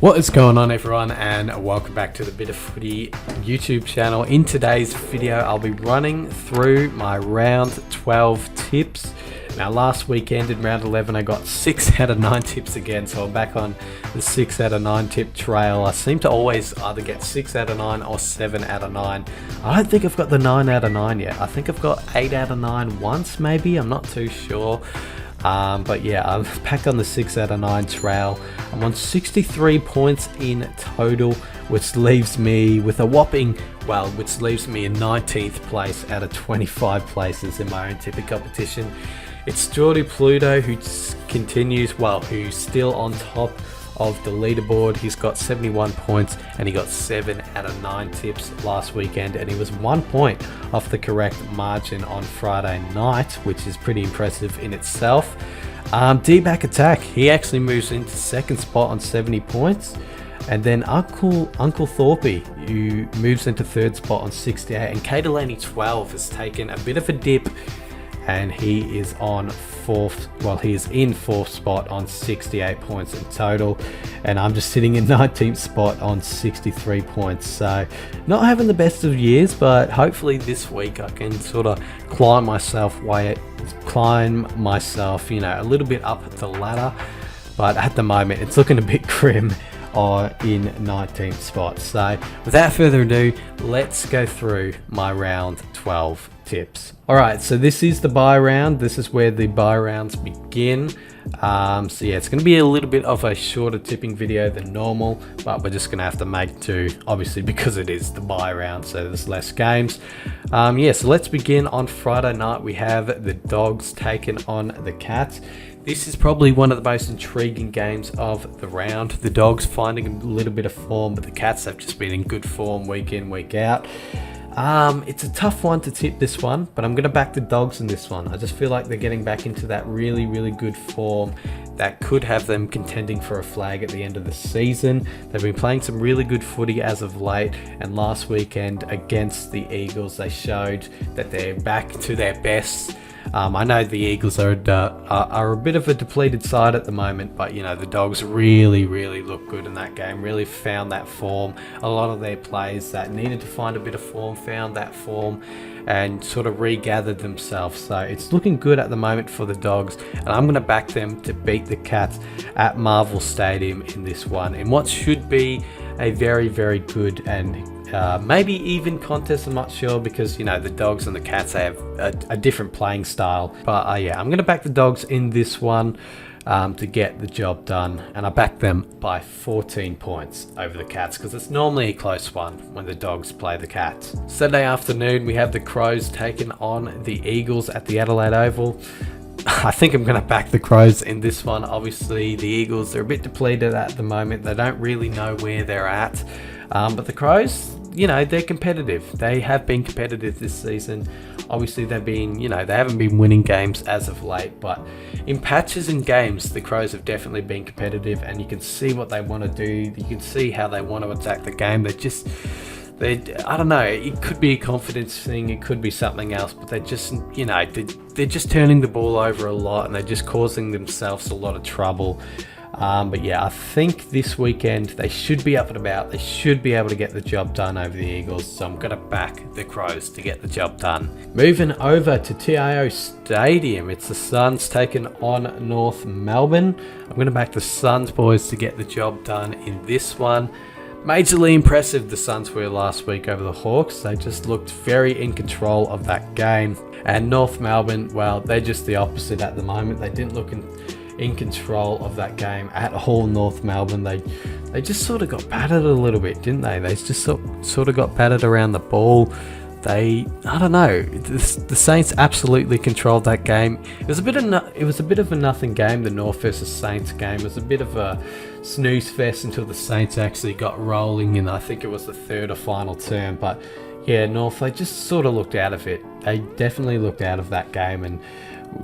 What is going on, everyone, and welcome back to the Bit of Footy YouTube channel. In today's video, I'll be running through my round 12 tips. Now, last weekend in round 11, I got 6 out of 9 tips again, so I'm back on the 6 out of 9 tip trail. I seem to always either get 6 out of 9 or 7 out of 9. I don't think I've got the 9 out of 9 yet. I think I've got 8 out of 9 once, maybe. I'm not too sure. But yeah, I'm back on the 6 out of 9 trail. I'm on 63 points in total, which leaves me with a whopping, which leaves me in 19th place out of 25 places in my own tipping competition. It's Geordie Pluto who continues, who's still on top of the leaderboard. He's got 71 points and he got 7 out of 9 tips last weekend, and he was 1 point off the correct margin on Friday night, which is pretty impressive in itself. D-back attack, he actually moves into second spot on 70 points, and then Uncle Thorpe, who moves into third spot on 68, and K Delaney 12 has taken a bit of a dip, and he is on he is in fourth spot on 68 points in total, and I'm just sitting in 19th spot on 63 points. So not having the best of years, but hopefully this week I can sort of climb myself, a little bit up the ladder. But at the moment it's looking a bit grim in 19th spot. So without further ado, let's go through my round 12 tips. Alright, so this is the buy round. This is where the buy rounds begin. So yeah, it's going to be a little bit of a shorter tipping video than normal, but we're just going to have to make do, obviously, because it is the buy round, so there's less games. So let's begin. On Friday night we have the Dogs taking on the Cats. This is probably one of the most intriguing games of the round. The Dogs finding a little bit of form, but the Cats have just been in good form week in, week out. It's a tough one to tip, this one, but I'm going to back the Dogs in this one. I just feel like they're getting back into that really, really good form that could have them contending for a flag at the end of the season. They've been playing some really good footy as of late, and last weekend against the Eagles, they showed that they're back to their best. I know the Eagles are a bit of a depleted side at the moment, but the Dogs really, really look good in that game, really found that form. A lot of their players that needed to find a bit of form found that form and sort of regathered themselves. So it's looking good at the moment for the Dogs, and I'm going to back them to beat the Cats at Marvel Stadium in this one, in what should be a very, very good and maybe even contest. I'm not sure, because the Dogs and the Cats have a different playing style. But yeah, I'm going to back the Dogs in this one to get the job done, and I back them by 14 points over the Cats, because it's normally a close one when the Dogs play the Cats. Saturday afternoon we have the Crows taking on the Eagles at the Adelaide Oval. I think I'm going to back the Crows in this one. Obviously the Eagles, they're a bit depleted at the moment. They don't really know where they're at. But the Crows, they're competitive. They have been competitive this season. Obviously they've been, they haven't been winning games as of late, but in patches and games, the Crows have definitely been competitive, and you can see what they want to do. You can see how they want to attack the game. I don't know, it could be a confidence thing, it could be something else, but they're just, they're just turning the ball over a lot, and they're just causing themselves a lot of trouble. But yeah, I think this weekend they should be up and about. They should be able to get the job done over the Eagles, so I'm going to back the Crows to get the job done. Moving over to TIO Stadium, it's the Suns taking on North Melbourne. I'm going to back the Suns boys to get the job done in this one. Majorly impressive the Suns were last week over the Hawks. They just looked very in control of that game. And North Melbourne, they're just the opposite at the moment. They didn't look in control of that game at all. North Melbourne, they just sort of got battered a little bit, didn't they? They just sort of got battered around the ball. I don't know. The Saints absolutely controlled that game. It was a bit of a nothing game. The North versus Saints game, it was a bit of a snooze fest until the Saints actually got rolling, and I think it was the third or final term. But yeah, North, they just sort of looked out of it. They definitely looked out of that game, and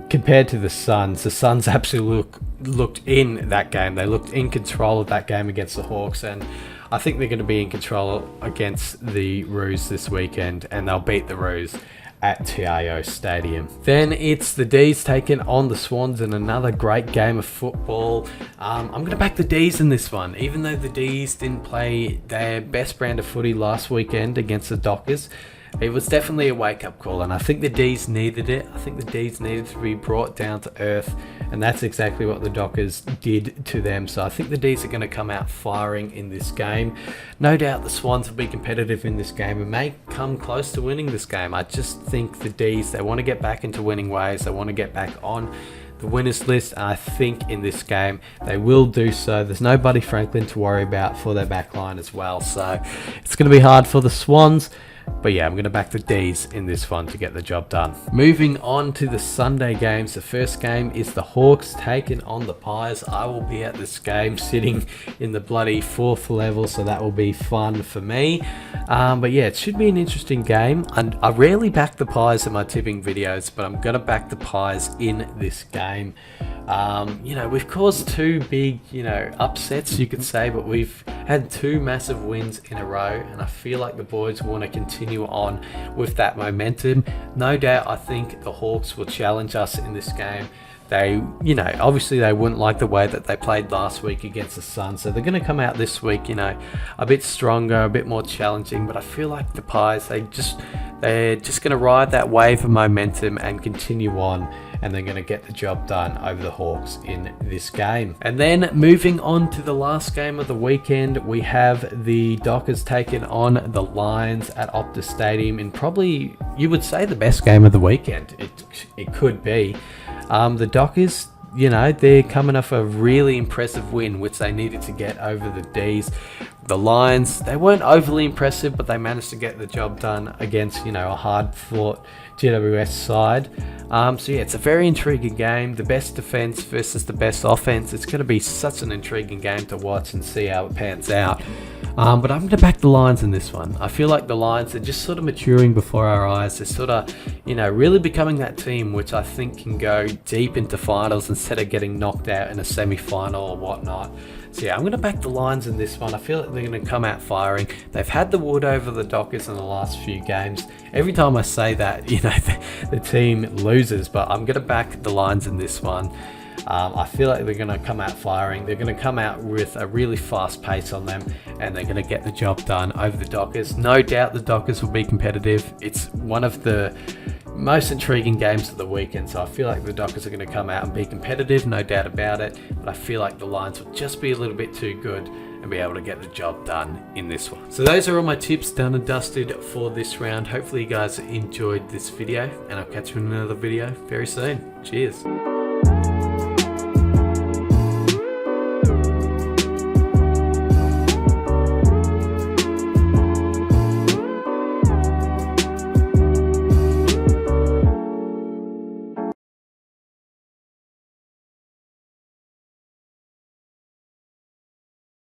compared to the Suns absolutely looked in that game. They looked in control of that game against the Hawks, and I think they're going to be in control against the Roos this weekend, and they'll beat the Roos at TIO Stadium. Then it's the D's taking on the Swans in another great game of football. I'm going to back the D's in this one, even though the D's didn't play their best brand of footy last weekend against the Dockers. It was definitely a wake-up call, and I think the D's needed it. I think the D's needed to be brought down to earth, and that's exactly what the Dockers did to them. So I think the D's are going to come out firing in this game. No doubt the Swans will be competitive in this game and may come close to winning this game. I just think the D's, they want to get back into winning ways. They want to get back on the winners list, and I think in this game they will do so. There's no Buddy Franklin to worry about for their back line as well, so it's going to be hard for the Swans. But yeah, I'm going to back the D's in this one to get the job done. Moving on to the Sunday games. The first game is the Hawks taking on the Pies. I will be at this game sitting in the bloody 4th level, so that will be fun for me. But yeah, it should be an interesting game. And I rarely back the Pies in my tipping videos, but I'm going to back the Pies in this game. We've caused 2 big, upsets, you could say, but we've had 2 massive wins in a row, and I feel like the boys want to continue on with that momentum. No doubt, I think the Hawks will challenge us in this game. They, obviously they wouldn't like the way that they played last week against the Suns, so they're going to come out this week, a bit stronger, a bit more challenging. But I feel like the Pies, they're just going to ride that wave of momentum and continue on, and they're going to get the job done over the Hawks in this game. And then moving on to the last game of the weekend, we have the Dockers taking on the Lions at Optus Stadium in probably, you would say, the best game of the weekend. It could be. The Dockers, they're coming off a really impressive win, which they needed to get over the D's. The Lions, they weren't overly impressive, but they managed to get the job done against, a hard-fought GWS side. So yeah, it's a very intriguing game. The best defense versus the best offense. It's going to be such an intriguing game to watch and see how it pans out. But I'm going to back the Lions in this one. I feel like the Lions are just sort of maturing before our eyes. They're sort of, really becoming that team which I think can go deep into finals instead of getting knocked out in a semi-final or whatnot. So yeah, I'm going to back the Lions in this one. I feel like they're going to come out firing. They've had the wood over the Dockers in the last few games. Every time I say that, the team loses, but I'm going to back the Lions in this one. I feel like they're going to come out firing. They're going to come out with a really fast pace on them, and they're going to get the job done over the Dockers. No doubt the Dockers will be competitive. It's one of the most intriguing games of the weekend, so I feel like the Dockers are going to come out and be competitive, no doubt about it. But I feel like the Lions will just be a little bit too good and be able to get the job done in this one. So those are all my tips done and dusted for this round. Hopefully you guys enjoyed this video, and I'll catch you in another video very soon. Cheers.